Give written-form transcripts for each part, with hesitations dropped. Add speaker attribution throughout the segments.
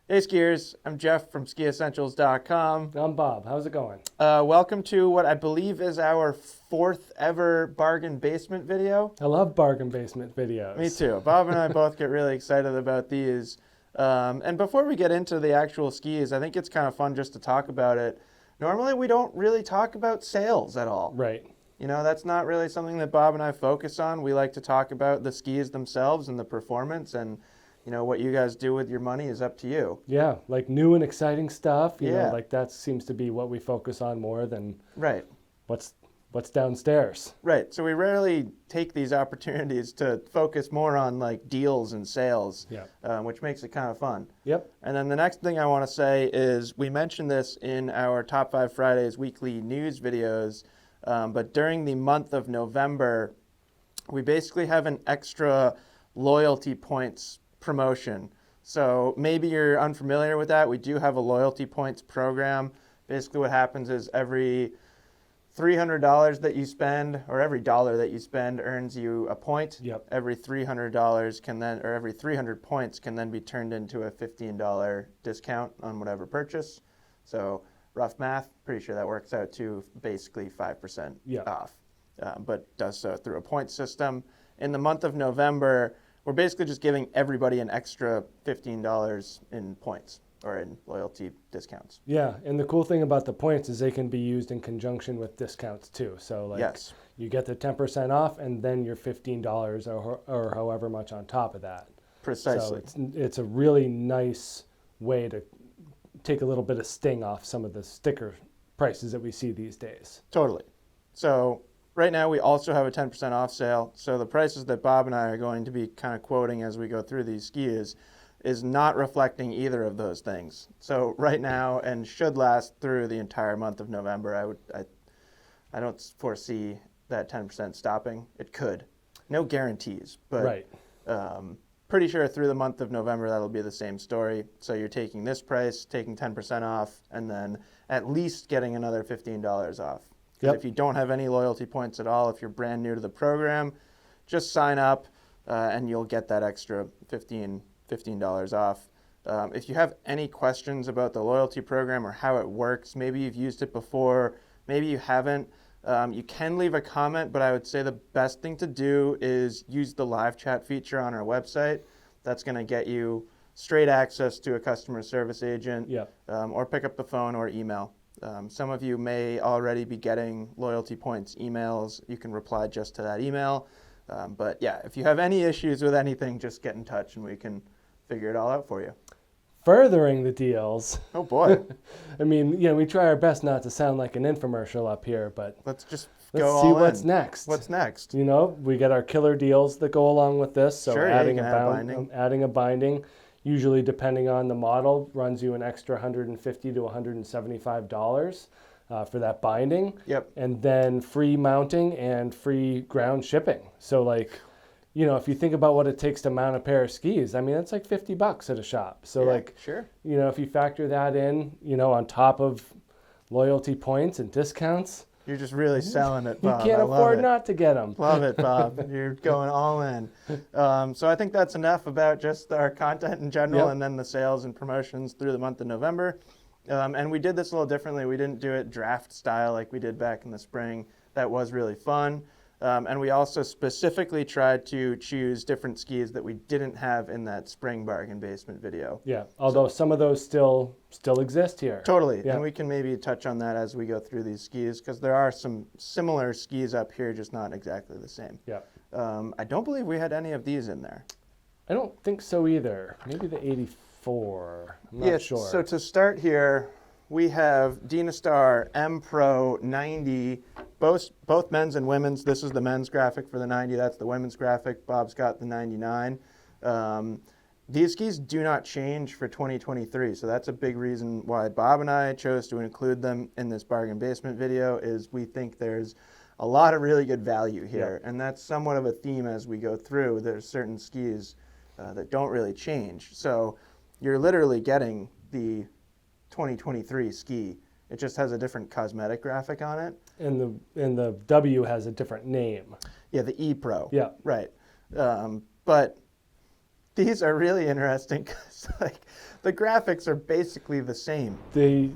Speaker 1: Hey skiers, I'm Jeff from Skiessentials.com.
Speaker 2: I'm Bob. How's it going?
Speaker 1: Welcome to what I believe is our 4th ever bargain basement video.
Speaker 2: I love bargain basement videos.
Speaker 1: Me too. Bob and I both get really excited about these. And before we get into the actual skis, I think it's kind of fun just to talk about it. Normally we don't really talk about sales at all.
Speaker 2: Right.
Speaker 1: You know, that's not really something that Bob and I focus on. We like to talk about the skis themselves and the performance, and you know, what you guys do with your money is up to you.
Speaker 2: Yeah, like new and exciting stuff. You
Speaker 1: Yeah.
Speaker 2: know, like that seems to be what we focus on more than
Speaker 1: Right.
Speaker 2: what's downstairs.
Speaker 1: Right. So we rarely take these opportunities to focus more on like deals and sales,
Speaker 2: Yeah.
Speaker 1: which makes it kind of fun.
Speaker 2: Yep.
Speaker 1: And then the next thing I want to say is we mentioned this in our Top 5 Fridays weekly news videos, but during the month of November, we basically have an extra loyalty points promotion. So maybe you're unfamiliar with that. We do have a loyalty points program. Basically what happens is every $300 that you spend, or every dollar that you spend, earns you a point.
Speaker 2: Yep.
Speaker 1: Every $300 can then, or every 300 points can then be turned into a $15 discount on whatever purchase. So rough math, pretty sure that works out to basically 5%
Speaker 2: Yeah.
Speaker 1: off, but does so through a point system. In the month of November, we're basically just giving everybody an extra $15 in points or in loyalty discounts.
Speaker 2: Yeah, and the cool thing about the points is they can be used in conjunction with discounts too. So like
Speaker 1: Yes.
Speaker 2: you get the 10% off and then your $15 or however much on top of that.
Speaker 1: Precisely.
Speaker 2: So it's a really nice way to take a little bit of sting off some of the sticker prices that we see these days.
Speaker 1: Totally. So right now we also have a 10% off sale. So the prices that Bob and I are going to be kind of quoting as we go through these skis is not reflecting either of those things. So right now, and should last through the entire month of November, I don't foresee that 10% stopping. It could. No guarantees, but
Speaker 2: Right.
Speaker 1: Pretty sure through the month of November that'll be the same story. So you're taking this price, taking 10% off, and then at least getting another $15 off.
Speaker 2: Yep.
Speaker 1: If you don't have any loyalty points at all, if you're brand new to the program, just sign up and you'll get that extra $15 off. If you have any questions about the loyalty program or how it works, maybe you've used it before, maybe you haven't, you can leave a comment, but I would say the best thing to do is use the live chat feature on our website. That's going to get you straight access to a customer service agent,
Speaker 2: Yeah.
Speaker 1: Or pick up the phone or email. Some of you may already be getting loyalty points emails. You can reply just to that email. But yeah, if you have any issues with anything, just get in touch and we can figure it all out for you.
Speaker 2: Furthering the deals.
Speaker 1: Oh boy.
Speaker 2: I mean, you know, we try our best not to sound like an infomercial up here, but
Speaker 1: Let's just
Speaker 2: let's
Speaker 1: go
Speaker 2: see
Speaker 1: all
Speaker 2: what's
Speaker 1: in.
Speaker 2: next.
Speaker 1: What's next?
Speaker 2: You know, we get our killer deals that go along with this. So
Speaker 1: Sure, yeah,
Speaker 2: adding
Speaker 1: you can add a binding.
Speaker 2: adding a binding, usually depending on the model, runs you an extra $150 to $175 for that binding.
Speaker 1: Yep.
Speaker 2: And then free mounting and free ground shipping. So like, you know, if you think about what it takes to mount a pair of skis, I mean, that's like $50 at a shop. So
Speaker 1: Yeah,
Speaker 2: like,
Speaker 1: sure.
Speaker 2: you know, if you factor that in, you know, on top of loyalty points and discounts,
Speaker 1: You're just really selling it,
Speaker 2: you
Speaker 1: Bob.
Speaker 2: can't
Speaker 1: I love
Speaker 2: afford
Speaker 1: it.
Speaker 2: not to get them.
Speaker 1: Love it, Bob. You're going all in. So I think that's enough about just our content in general,
Speaker 2: Yep.
Speaker 1: and then the sales and promotions through the month of November. And we did this a little differently. We didn't do it draft style like we did back in the spring. That was really fun. And we also specifically tried to choose different skis that we didn't have in that spring bargain basement video.
Speaker 2: Yeah, although some of those still exist here.
Speaker 1: Totally.
Speaker 2: Yeah.
Speaker 1: And we can maybe touch on that as we go through these skis, because there are some similar skis up here, just not exactly the same.
Speaker 2: Yeah.
Speaker 1: I don't believe we had any of these in there.
Speaker 2: I don't think so either. Maybe the 84. I'm not sure.
Speaker 1: So to start here, we have Dynastar M-Pro 90, both men's and women's. This is the men's graphic for the 90. That's the women's graphic. Bob's got the 99. These skis do not change for 2023, so that's a big reason why Bob and I chose to include them in this bargain basement video. Is we think there's a lot of really good value here, and that's somewhat of a theme as we go through. There's certain skis that don't really change, so you're literally getting the 2023 ski. It just has a different cosmetic graphic on it.
Speaker 2: And the W has a different name.
Speaker 1: Yeah, the E-Pro.
Speaker 2: Yeah.
Speaker 1: Right. But These are really interesting because like the graphics are basically the same.
Speaker 2: They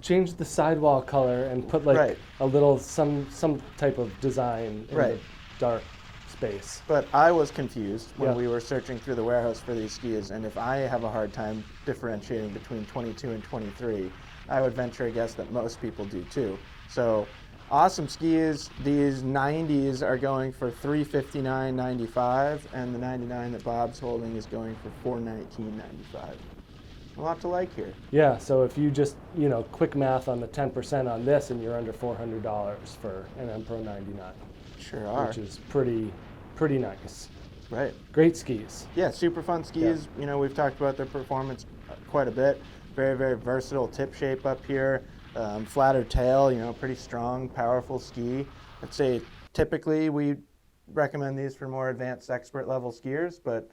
Speaker 2: changed the sidewall color and put like
Speaker 1: Right.
Speaker 2: a little some type of design in
Speaker 1: Right.
Speaker 2: the dark space.
Speaker 1: But I was confused when
Speaker 2: Yeah.
Speaker 1: we were searching through the warehouse for these skis, and if I have a hard time differentiating between 22 and 23, I would venture a guess that most people do too. So awesome skis. These 90s are going for $359.95, and the 99 that Bob's holding is going for $419.95. A lot to like here.
Speaker 2: Yeah, so if you just, quick math on the 10% on this, and you're under $400 for an M-Pro 99,
Speaker 1: Sure are.
Speaker 2: which is pretty nice.
Speaker 1: Right.
Speaker 2: Great skis.
Speaker 1: Yeah, super fun skis. We've talked about their performance quite a bit. Very, very versatile tip shape up here. Flatter tail, pretty strong, powerful ski. I'd say typically we recommend these for more advanced expert level skiers, but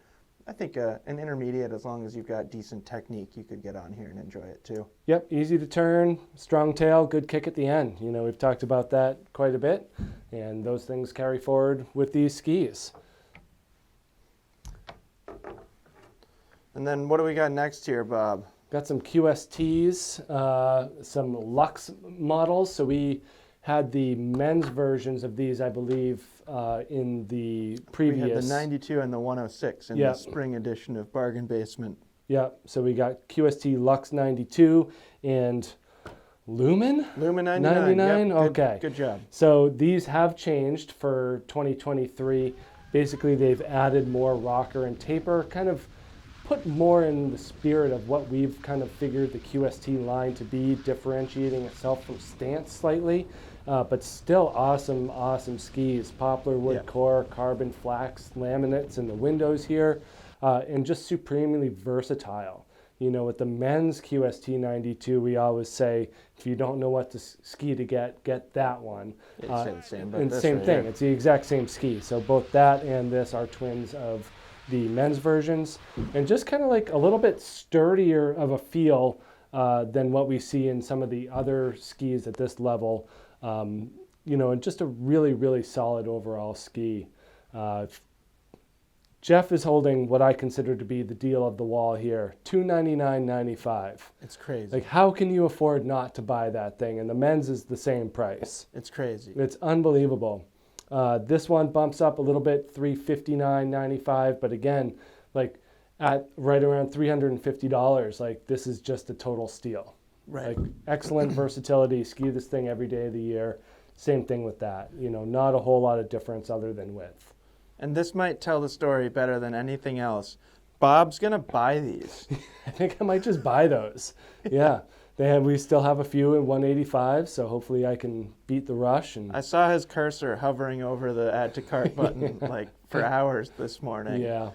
Speaker 1: I think an intermediate, as long as you've got decent technique, you could get on here and enjoy it too.
Speaker 2: Yep, easy to turn, strong tail, good kick at the end. We've talked about that quite a bit, and those things carry forward with these skis.
Speaker 1: And then what do we got next here, Bob?
Speaker 2: Got some QSTs, some Lux models. So we had the men's versions of these, I believe, in the previous.
Speaker 1: We had the 92 and the 106 in the spring edition of Bargain Basement.
Speaker 2: Yeah, so we got QST Lux 92 and Lumen?
Speaker 1: Lumen 99. Yep,
Speaker 2: Okay.
Speaker 1: Good job.
Speaker 2: So these have changed for 2023. Basically, they've added more rocker and taper, kind of put more in the spirit of what we've kind of figured the QST line to be, differentiating itself from Stance slightly, but still awesome skis. Poplar wood core, carbon flax laminates in the windows here, and just supremely versatile. With the men's QST 92, we always say, if you don't know what ski to get that one.
Speaker 1: It's the same, but
Speaker 2: and
Speaker 1: this
Speaker 2: same
Speaker 1: right
Speaker 2: thing.
Speaker 1: here.
Speaker 2: It's the exact same ski. So both that and this are twins of the men's versions, and just kind of like a little bit sturdier of a feel than what we see in some of the other skis at this level. And just a really solid overall ski. Jeff is holding what I consider to be the deal of the wall here, $299.95.
Speaker 1: It's crazy.
Speaker 2: Like, how can you afford not to buy that thing? And the men's is the same price.
Speaker 1: It's crazy.
Speaker 2: It's unbelievable. This one bumps up a little bit, $359.95, but again, like at right around $350, like this is just a total steal.
Speaker 1: Right.
Speaker 2: Like excellent versatility, ski this thing every day of the year. Same thing with that, not a whole lot of difference other than width.
Speaker 1: And this might tell the story better than anything else. Bob's gonna buy these.
Speaker 2: I think I might just buy those. Yeah. We still have a few in 185, so hopefully I can beat the rush. And
Speaker 1: I saw his cursor hovering over the add to cart button like for hours this morning.
Speaker 2: yeah,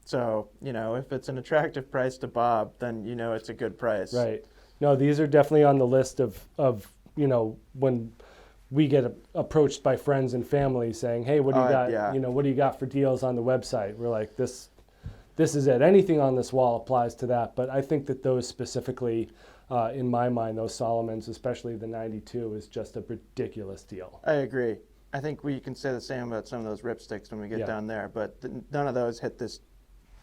Speaker 1: So, if it's an attractive price to Bob, then it's a good price.
Speaker 2: right. No, these are definitely on the list of when we get approached by friends and family saying, "Hey, what do you got?
Speaker 1: Yeah.
Speaker 2: What do you got for deals on the website?" We're like, this is it. Anything on this wall applies to that. But I think that those specifically, in my mind, those Salomons, especially the 92, is just a ridiculous deal.
Speaker 1: I agree. I think we can say the same about some of those Ripsticks when we get down there, but none of those hit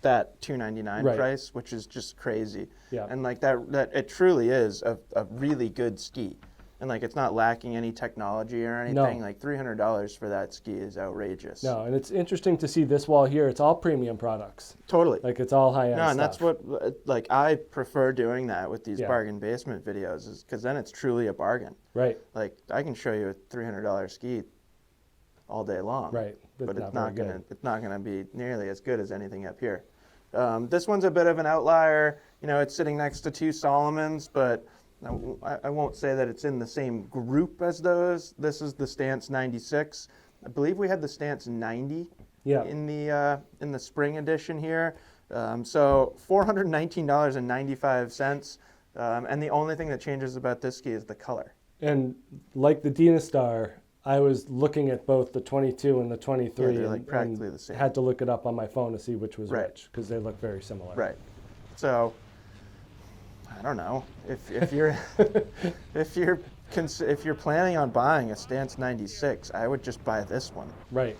Speaker 1: that $299 price, which is just crazy.
Speaker 2: Yeah.
Speaker 1: And like that it truly is a really good ski. And like it's not lacking any technology or anything.
Speaker 2: No.
Speaker 1: Like $300 for that ski is outrageous.
Speaker 2: No, and it's interesting to see this wall here. It's all premium products.
Speaker 1: Totally.
Speaker 2: Like it's all high-end
Speaker 1: No, and
Speaker 2: stuff.
Speaker 1: that's what like I prefer doing that with these
Speaker 2: Yeah.
Speaker 1: bargain basement videos, is because then it's truly a bargain.
Speaker 2: Right.
Speaker 1: Like I can show you a $300 ski all day long.
Speaker 2: Right.
Speaker 1: But
Speaker 2: not
Speaker 1: it's not
Speaker 2: very
Speaker 1: gonna
Speaker 2: good.
Speaker 1: it's not gonna be nearly as good as anything up here. This one's a bit of an outlier. It's sitting next to two Salomons, but I won't say that it's in the same group as those. This is the Stance 96. I believe we had the Stance 90 in the spring edition here. So $419.95. And the only thing that changes about this ski is the color.
Speaker 2: And like the Dynastar, I was looking at both the 22 and the 23.
Speaker 1: Yeah, they're like practically
Speaker 2: and
Speaker 1: the same.
Speaker 2: Had to look it up on my phone to see which was
Speaker 1: Right.
Speaker 2: which, because they look very similar.
Speaker 1: Right. So I don't know if you're if you're planning on buying a Stance 96, I would just buy this one.
Speaker 2: Right.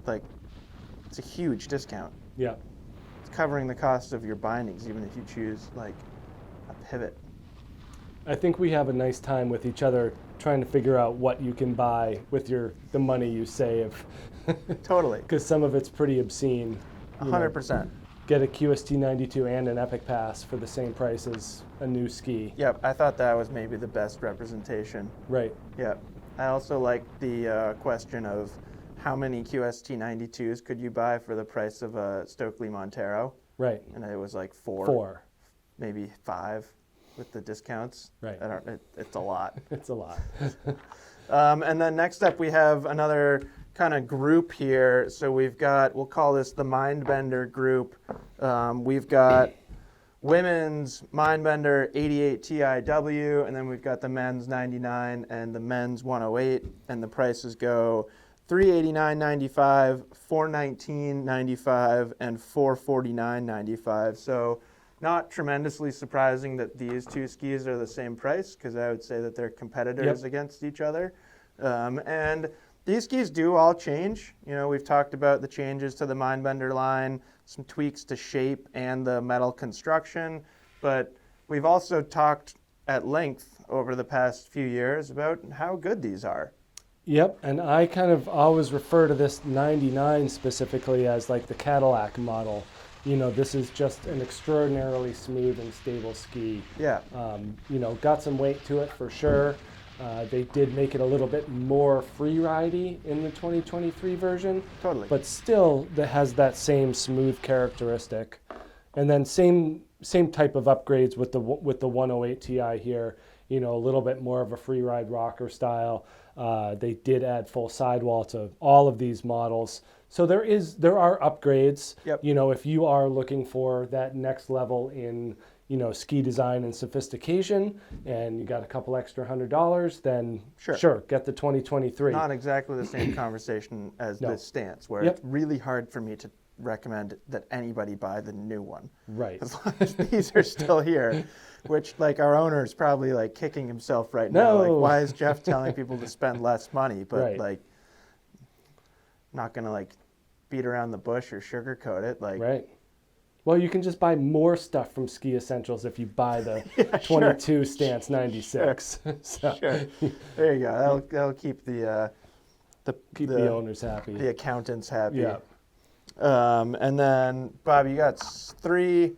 Speaker 1: Like it's a huge discount.
Speaker 2: Yeah.
Speaker 1: It's covering the cost of your bindings, even if you choose like a pivot.
Speaker 2: I think we have a nice time with each other trying to figure out what you can buy with the money you save.
Speaker 1: Totally.
Speaker 2: Because some of it's pretty obscene.
Speaker 1: 100%.
Speaker 2: Get a QST 92 and an Epic Pass for the same price as a new ski.
Speaker 1: Yep, I thought that was maybe the best representation.
Speaker 2: Right.
Speaker 1: Yep. I also like the question of how many QST 92s could you buy for the price of a Stokely Montero?
Speaker 2: Right.
Speaker 1: And it was like 4.
Speaker 2: 4.
Speaker 1: Maybe 5 with the discounts.
Speaker 2: Right.
Speaker 1: It's a lot.
Speaker 2: It's a lot.
Speaker 1: And then next up we have another kind of group here. So we've got, we'll call this the Mindbender group. We've got women's Mindbender 88 TIW, and then we've got the men's 99 and the men's 108, and the prices go $389.95, $419.95, and $449.95. So not tremendously surprising that these two skis are the same price, because I would say that they're competitors against each other. And these skis do all change. You know, we've talked about the changes to the Mindbender line, some tweaks to shape and the metal construction, but we've also talked at length over the past few years about how good these are.
Speaker 2: Yep, and I kind of always refer to this 99 specifically as like the Cadillac model. You know, this is just an extraordinarily smooth and stable ski.
Speaker 1: Yeah.
Speaker 2: You know, got some weight to it for sure. They did make it a little bit more free-ridey in the 2023 version.
Speaker 1: Totally.
Speaker 2: But still, that has that same smooth characteristic. And then same type of upgrades with the 108 Ti here. You know, a little bit more of a free-ride rocker style. They did add full sidewall to all of these models. So there are upgrades.
Speaker 1: Yep.
Speaker 2: You know, if you are looking for that next level in, you know, ski design and sophistication, and you got a couple extra $100, then sure, get the 2023.
Speaker 1: Not exactly the same conversation as the Stance, where it's really hard for me to recommend that anybody buy the new one.
Speaker 2: Right.
Speaker 1: As long as these are still here, which like our owner is probably like kicking himself right now. Like, why is Jeff telling people to spend less money? But like, not gonna like beat around the bush or sugarcoat it. Like,
Speaker 2: right. Well, you can just buy more stuff from Ski Essentials if you buy the 22 Stance 96. So.
Speaker 1: Sure. There you go. That'll keep the
Speaker 2: owners happy.
Speaker 1: The accountants happy.
Speaker 2: Yeah.
Speaker 1: And then, Bob, you got three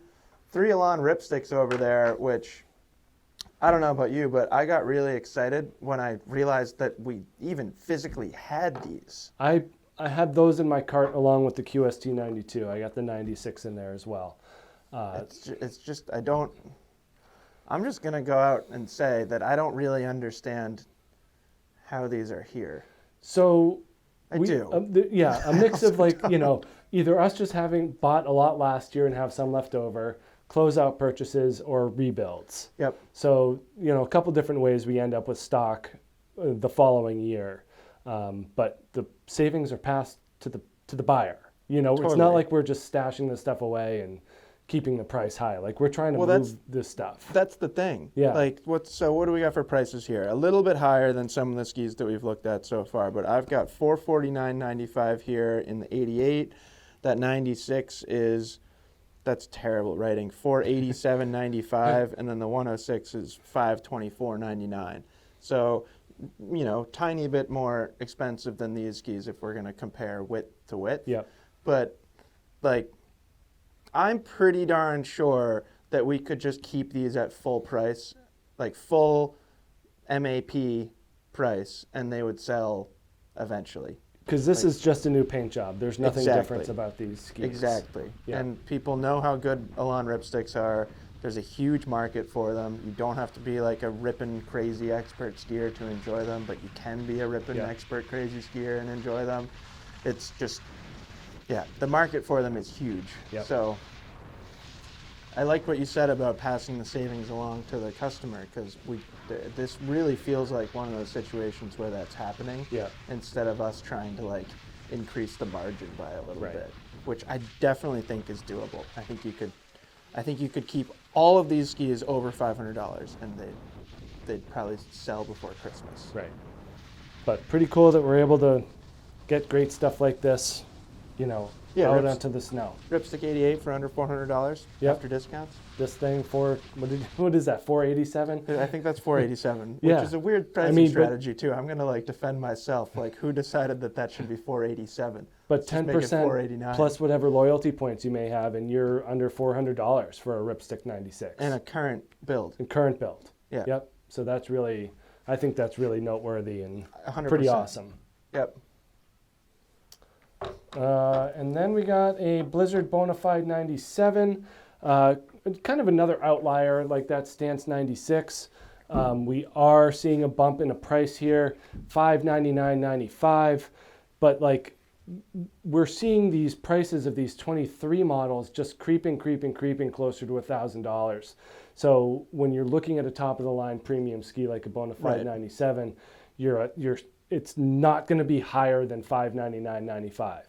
Speaker 1: Elan Ripsticks over there, which I don't know about you, but I got really excited when I realized that we even physically had these.
Speaker 2: I had those in my cart along with the QST 92. I got the 96 in there as well.
Speaker 1: It's just, I'm just going to go out and say that I don't really understand how these are here.
Speaker 2: So
Speaker 1: I do.
Speaker 2: A mix of like, you know, either us just having bought a lot last year and have some left over, closeout purchases, or rebuilds.
Speaker 1: Yep.
Speaker 2: So, you know, a couple different ways we end up with stock the following year. But the savings are passed to the buyer. You know, It's not like we're just stashing this stuff away and keeping the price high. Like, we're trying to move this stuff.
Speaker 1: That's the thing.
Speaker 2: Yeah.
Speaker 1: Like, what do we got for prices here? A little bit higher than some of the skis that we've looked at so far, but I've got $449.95 here in the 88. That 96 that's terrible writing, $487.95, and then the 106 is $524.99. So, you know, tiny bit more expensive than these skis if we're going to compare width to width.
Speaker 2: Yep.
Speaker 1: But, like, I'm pretty darn sure that we could just keep these at full price, like full MAP price, and they would sell eventually.
Speaker 2: Because this is just a new paint job. There's nothing different about these skis.
Speaker 1: Exactly.
Speaker 2: Yeah.
Speaker 1: And people know how good Elan Ripsticks are. There's a huge market for them. You don't have to be like a ripping crazy expert skier to enjoy them, but you can be a ripping expert crazy skier and enjoy them. It's just, the market for them is huge.
Speaker 2: Yep.
Speaker 1: So I like what you said about passing the savings along to the customer, because this really feels like one of those situations where that's happening, instead of us trying to like increase the margin by a little bit, which I definitely think is doable. I think you could keep all of these skis over $500, and they'd probably sell before Christmas.
Speaker 2: Right. But pretty cool that we're able to get great stuff like this, you know,
Speaker 1: Yeah,
Speaker 2: out onto the snow.
Speaker 1: Ripstick 88 for under $400
Speaker 2: Yep.
Speaker 1: after discounts.
Speaker 2: This thing for, what is that, 487?
Speaker 1: I think that's 487,
Speaker 2: Yeah.
Speaker 1: which is a weird pricing
Speaker 2: mean, but-
Speaker 1: strategy too. I'm gonna like defend myself. Like, who decided that that should be 487?
Speaker 2: But
Speaker 1: Let's just make it
Speaker 2: 10%
Speaker 1: 489.
Speaker 2: plus whatever loyalty points you may have, and you're under $400 for a Ripstick 96.
Speaker 1: And a current build.
Speaker 2: And current build.
Speaker 1: Yeah.
Speaker 2: Yep. So that's really, I think that's really noteworthy and
Speaker 1: 100%.
Speaker 2: pretty awesome.
Speaker 1: Yep.
Speaker 2: And then we got a Blizzard Bonafide 97, kind of another outlier like that Stance 96. We are seeing a bump in a price here, $599.95, but like we're seeing these prices of these 23 models just creeping closer to $1,000. So when you're looking at a top of the line premium ski like a Bonafide
Speaker 1: Right.
Speaker 2: 97, it's not going to be higher than $599.95.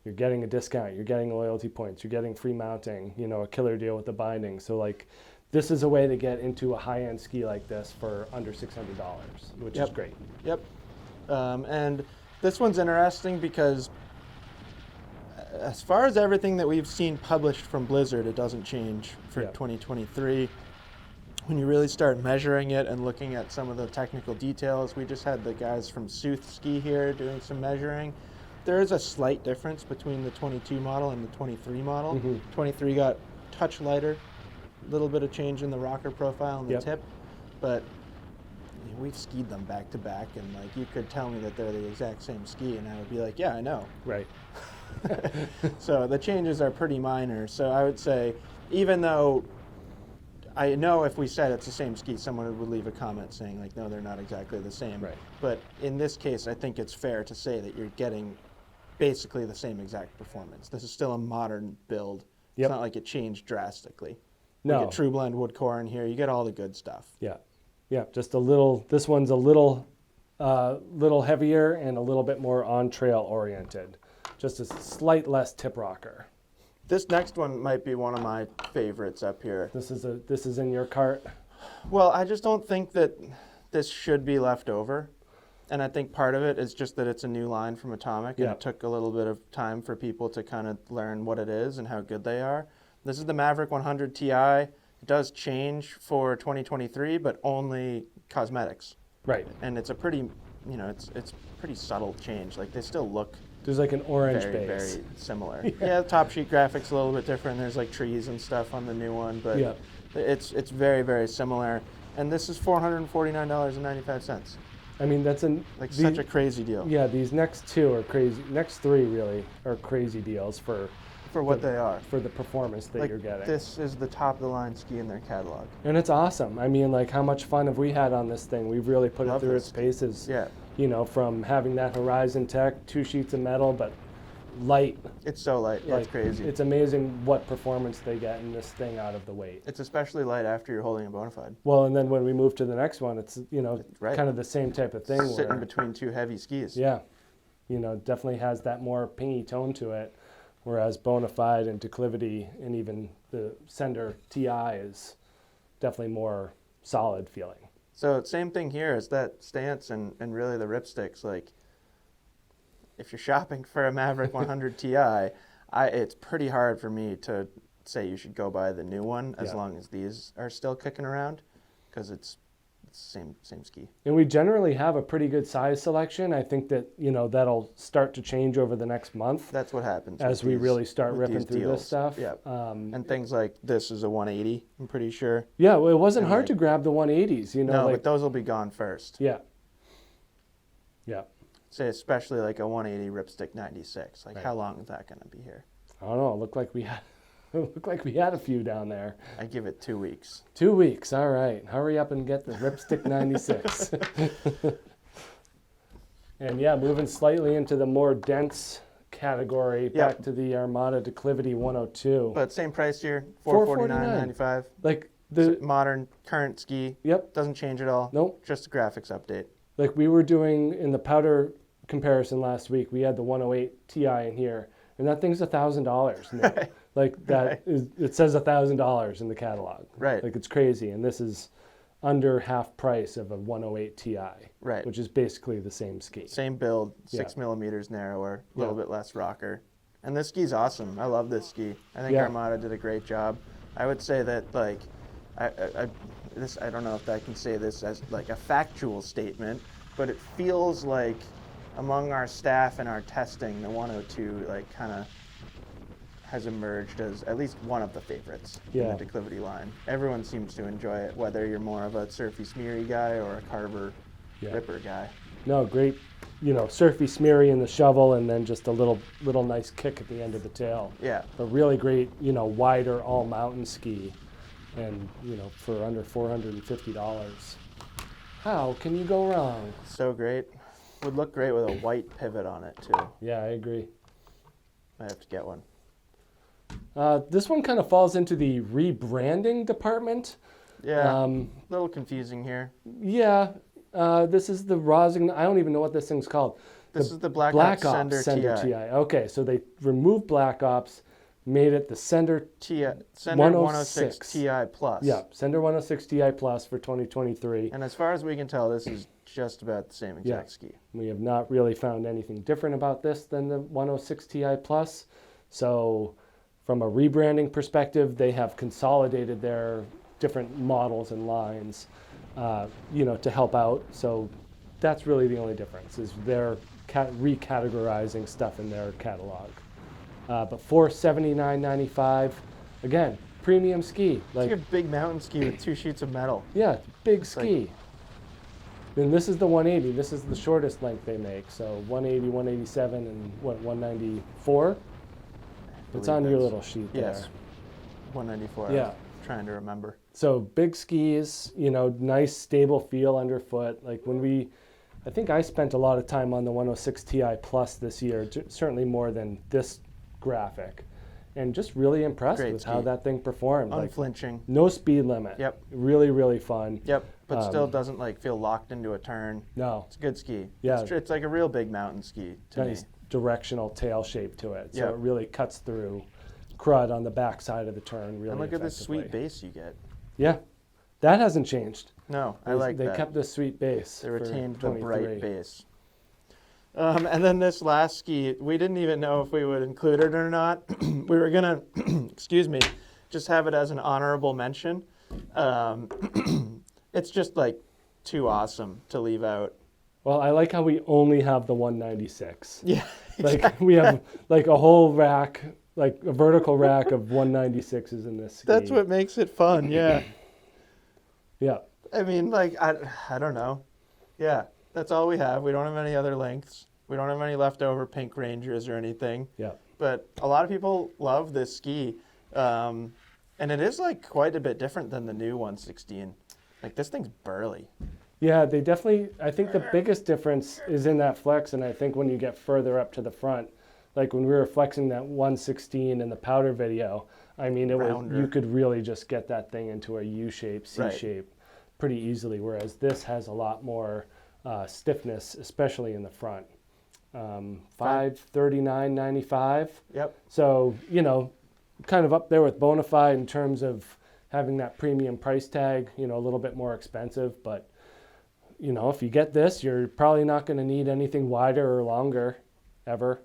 Speaker 2: You're getting a discount, you're getting loyalty points, you're getting free mounting, a killer deal with the binding. So like, this is a way to get into a high-end ski like this for under $600, which is great.
Speaker 1: Yep. And this one's interesting because as far as everything that we've seen published from Blizzard, it doesn't change for 2023. When you really start measuring it and looking at some of the technical details, we just had the guys from Sooth Ski here doing some measuring. There is a slight difference between the 22 model and the 23 model. 23 got touch lighter, a little bit of change in the rocker profile and the tip, but we've skied them back to back, and like you could tell me that they're the exact same ski, and I would be like, yeah, I know.
Speaker 2: Right.
Speaker 1: So the changes are pretty minor. So I would say, even though I know if we said it's the same ski, someone would leave a comment saying like, no, they're not exactly the same.
Speaker 2: Right.
Speaker 1: But in this case, I think it's fair to say that you're getting basically the same exact performance. This is still a modern build. It's not like it changed drastically.
Speaker 2: No.
Speaker 1: You get True Blend wood core in here. You get all the good stuff.
Speaker 2: Yeah. Yeah, just a little, this one's a little heavier and a little bit more on-trail oriented. Just a slight less tip rocker.
Speaker 1: This next one might be one of my favorites up here.
Speaker 2: This is in your cart?
Speaker 1: Well, I just don't think that this should be left over. And I think part of it is just that it's a new line from Atomic, and it took a little bit of time for people to kind of learn what it is and how good they are. This is the Maverick 100 Ti. It does change for 2023, but only cosmetics.
Speaker 2: Right.
Speaker 1: And it's a pretty, it's pretty subtle change. Like, they still look
Speaker 2: There's like an orange
Speaker 1: very,
Speaker 2: base.
Speaker 1: very similar. Yeah, the top sheet graphics a little bit different. There's like trees and stuff on the new one, but it's very, very similar. And this is $449.95.
Speaker 2: I mean, that's
Speaker 1: such a crazy deal.
Speaker 2: Yeah, these next two are crazy. Next three really are crazy deals for
Speaker 1: what they are.
Speaker 2: For the performance that you're getting.
Speaker 1: This is the top of the line ski in their catalog.
Speaker 2: And it's awesome. I mean, like, how much fun have we had on this thing? We've really put it through its paces.
Speaker 1: Yeah.
Speaker 2: From having that Horizon Tech, 2 sheets of metal, but light.
Speaker 1: It's so light. Yeah, it's crazy.
Speaker 2: It's amazing what performance they get in this thing out of the weight.
Speaker 1: It's especially light after you're holding a Bonafide.
Speaker 2: Well, and then when we move to the next one, it's, kind of the same type of thing.
Speaker 1: Sitting between two heavy skis.
Speaker 2: Yeah. Definitely has that more pingy tone to it, whereas Bonafide and Declivity and even the Sender TI is definitely more solid feeling.
Speaker 1: So same thing here as that Stance and really the Ripsticks. Like, if you're shopping for a Maverick 100 Ti, it's pretty hard for me to say you should go buy the new one as long as these are still kicking around, because it's the same ski.
Speaker 2: And we generally have a pretty good size selection. I think that, that'll start to change over the next month.
Speaker 1: That's what happens
Speaker 2: as we really start ripping through
Speaker 1: deals.
Speaker 2: this stuff.
Speaker 1: Yeah. And things like this is a 180, I'm pretty sure.
Speaker 2: Yeah, well, it wasn't hard to grab the 180s,
Speaker 1: No, but those will be gone first.
Speaker 2: Yeah. Yeah.
Speaker 1: Say especially like a 180 Ripstick 96. Like, how long is that going to be here?
Speaker 2: I don't know. It looked like we had a few down there.
Speaker 1: I give it 2 weeks.
Speaker 2: 2 weeks. All right. Hurry up and get the Ripstick 96. And yeah, moving slightly into the more dense category, back to the Armada Declivity 102.
Speaker 1: But same price here, $449.95.
Speaker 2: Like the
Speaker 1: modern current ski.
Speaker 2: Yep.
Speaker 1: Doesn't change at all.
Speaker 2: Nope.
Speaker 1: Just a graphics update.
Speaker 2: Like we were doing in the powder comparison last week, we had the 108 Ti in here, and that thing's $1,000. Like that is, it says $1,000 in the catalog.
Speaker 1: Right.
Speaker 2: Like it's crazy, and this is under half price of a 108 Ti.
Speaker 1: Right.
Speaker 2: Which is basically the same ski.
Speaker 1: Same build, 6 millimeters narrower, a little bit less rocker. And this ski's awesome. I love this ski. I think
Speaker 2: Yeah.
Speaker 1: Armada did a great job. I would say that, like, I don't know if I can say this as like a factual statement, but it feels like among our staff and our testing, the 102 like kind of has emerged as at least one of the favorites in the Declivity line. Everyone seems to enjoy it, whether you're more of a surfy smeary guy or a carver ripper guy.
Speaker 2: No, great, surfy smeary in the shovel, and then just a little nice kick at the end of the tail.
Speaker 1: Yeah.
Speaker 2: A really great, wider all mountain ski, and for under $450. How can you go wrong?
Speaker 1: So great. Would look great with a white pivot on it too.
Speaker 2: Yeah, I agree.
Speaker 1: I have to get one.
Speaker 2: This one kind of falls into the rebranding department.
Speaker 1: Yeah, a little confusing here.
Speaker 2: Yeah, this is the Rossignol. I don't even know what this thing's called.
Speaker 1: This is the BLACKOPS Sender TI.
Speaker 2: Okay, so they removed BLACKOPS, made it the Sender
Speaker 1: Sender 106 Ti Plus.
Speaker 2: Yeah, Sender 106 Ti Plus for 2023.
Speaker 1: And as far as we can tell, this is just about the same exact ski.
Speaker 2: We have not really found anything different about this than the 106 Ti Plus. So from a rebranding perspective, they have consolidated their different models and lines, to help out. So that's really the only difference, is they're recategorizing stuff in their catalog. But $479.95, again, premium ski.
Speaker 1: It's like a big mountain ski with 2 sheets of metal.
Speaker 2: Yeah, big ski. And this is the 180. This is the shortest length they make. So 180, 187, and what, 194? It's on your little sheet there.
Speaker 1: Yes, 194.
Speaker 2: Yeah.
Speaker 1: I'm trying to remember.
Speaker 2: So big skis, nice stable feel underfoot. Like I think I spent a lot of time on the 106 Ti Plus this year, certainly more than this graphic, and just really impressed with how that thing performed.
Speaker 1: Unflinching.
Speaker 2: Like, no speed limit.
Speaker 1: Yep.
Speaker 2: Really, really fun.
Speaker 1: Yep. But still doesn't feel locked into a turn.
Speaker 2: No.
Speaker 1: It's a good ski.
Speaker 2: Yeah.
Speaker 1: It's like a real big mountain ski to me.
Speaker 2: Directional tail shape to it. So it really cuts through crud on the back side of the turn really
Speaker 1: And look at this
Speaker 2: effectively.
Speaker 1: sweet base you get.
Speaker 2: Yeah. That hasn't changed.
Speaker 1: No, I like that.
Speaker 2: They kept this sweet base.
Speaker 1: They retained the
Speaker 2: 23.
Speaker 1: bright base. And then this last ski, we didn't even know if we would include it or not. We were going to, excuse me, just have it as an honorable mention. It's just like too awesome to leave out.
Speaker 2: Well, I like how we only have the 196.
Speaker 1: Yeah.
Speaker 2: Like we have like a whole rack, like a vertical rack of 196s in this ski.
Speaker 1: That's what makes it fun, yeah.
Speaker 2: Yeah.
Speaker 1: I mean, like, I don't know. Yeah, that's all we have. We don't have any other lengths. We don't have any leftover pink Rangers or anything.
Speaker 2: Yeah.
Speaker 1: But a lot of people love this ski. And it is like quite a bit different than the new 116. Like this thing's burly.
Speaker 2: Yeah, they definitely, I think the biggest difference is in that flex, and I think when you get further up to the front, like when we were flexing that 116 in the powder video, I mean, you could really just get that thing into a U-shape, C-shape pretty easily, whereas this has a lot more stiffness, especially in the front. 539.95.
Speaker 1: Yep.
Speaker 2: So, kind of up there with Bonafide in terms of having that premium price tag, a little bit more expensive, but if you get this, you're probably not going to need anything wider or longer ever.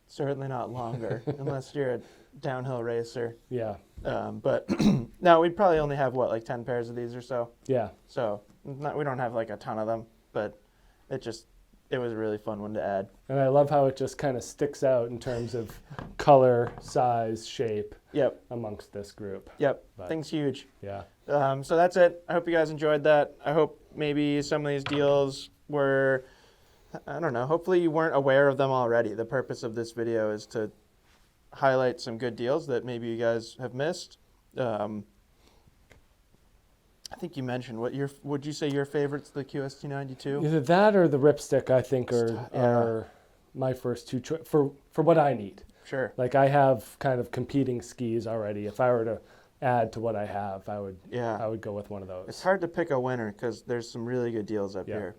Speaker 1: Certainly not longer, unless you're a downhill racer.
Speaker 2: Yeah.
Speaker 1: But no, we'd probably only have, like 10 pairs of these or so.
Speaker 2: Yeah.
Speaker 1: So we don't have like a ton of them, but it was a really fun one to add.
Speaker 2: And I love how it just kind of sticks out in terms of color, size, shape amongst this group.
Speaker 1: Yep. Thing's huge.
Speaker 2: Yeah.
Speaker 1: So that's it. I hope you guys enjoyed that. I hope maybe some of these deals were, I don't know, hopefully you weren't aware of them already. The purpose of this video is to highlight some good deals that maybe you guys have missed. I think you mentioned, would you say your favorite's the QST 92?
Speaker 2: Either that or the Ripstick, I think, are my first two choices for what I need.
Speaker 1: Sure.
Speaker 2: Like I have kind of competing skis already. If I were to add to what I have, I would go with one of those.
Speaker 1: It's hard to pick a winner because there's some really good deals up here.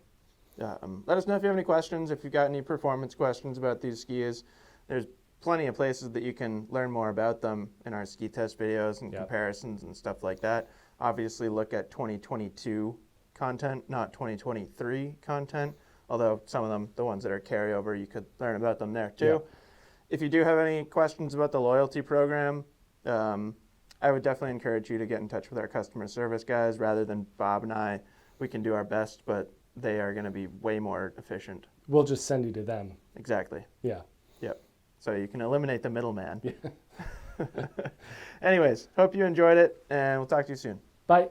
Speaker 1: Let us know if you have any questions, if you've got any performance questions about these skis. There's plenty of places that you can learn more about them in our ski test videos and comparisons and stuff like that. Obviously look at 2022 content, not 2023 content, although some of them, the ones that are carryover, you could learn about them there too. If you do have any questions about the loyalty program, I would definitely encourage you to get in touch with our customer service guys rather than Bob and I. We can do our best, but they are going to be way more efficient.
Speaker 2: We'll just send you to them.
Speaker 1: Exactly.
Speaker 2: Yeah.
Speaker 1: Yep. So you can eliminate the middleman. Anyways, hope you enjoyed it, and we'll talk to you soon.
Speaker 2: Bye.